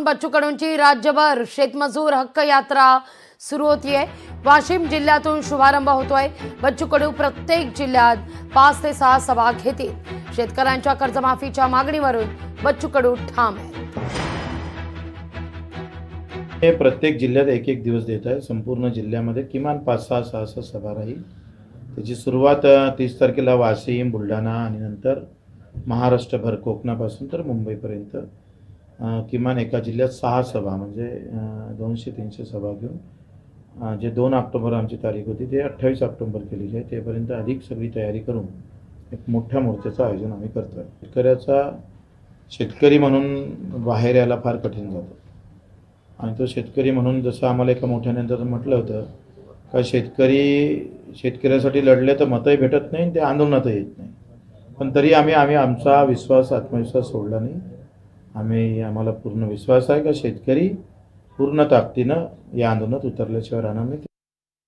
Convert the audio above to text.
बच्चू कडूंची राज्यभर शेतमजूर हक्क यात्रा सुरू होतीये। वाशिम जिल्ह्यातून शुभारंभ होतोय। बच्चू कडू प्रत्येक जिल्ह्यात 5 ते 6 सभा घेतील। शेतकऱ्यांच्या कर्जमाफीच्या मागणीवरून बच्चू कडू ठाम आहे। हे प्रत्येक जिल्ह्यात एक एक दिवस देत आहे। संपूर्ण जिल्ह्यामध्ये किमान 5-6 सभा राहील। त्याची सुरुवात 30 तारखेला वाशिम, बुलढाणा आणि नंतर महाराष्ट्रभर कोकणापासून तर मुंबईपर्यंत किमान एका जिल्ह्यात 6 सभा म्हणजे 200-300 सभा घेऊन जे 2 ऑक्टोबर आमची तारीख होती ते 28 ऑक्टोबर केलेली आहे। तेपर्यंत अधिक सगळी तयारी करून एक मोठ्या मोर्चाचं आयोजन आम्ही करतोय। शेतकरी म्हणून बाहेर यायला फार कठीण जातं आणि तो शेतकरी म्हणून जसं आम्हाला एका मोठ्या नेत्यानं म्हटलं होतं का शेतकऱ्यासाठी लढले तर मतही भेटत नाही, ते आंदोलनातही येत नाही, पण तरी आम्ही आमचा आत्मविश्वास सोडला नाही। आम्हाला पूर्ण विश्वास आहे का शेतकरी पूर्ण ताकदीनं या आंदोलनात उतरल्याशिवाय राहणार नाही।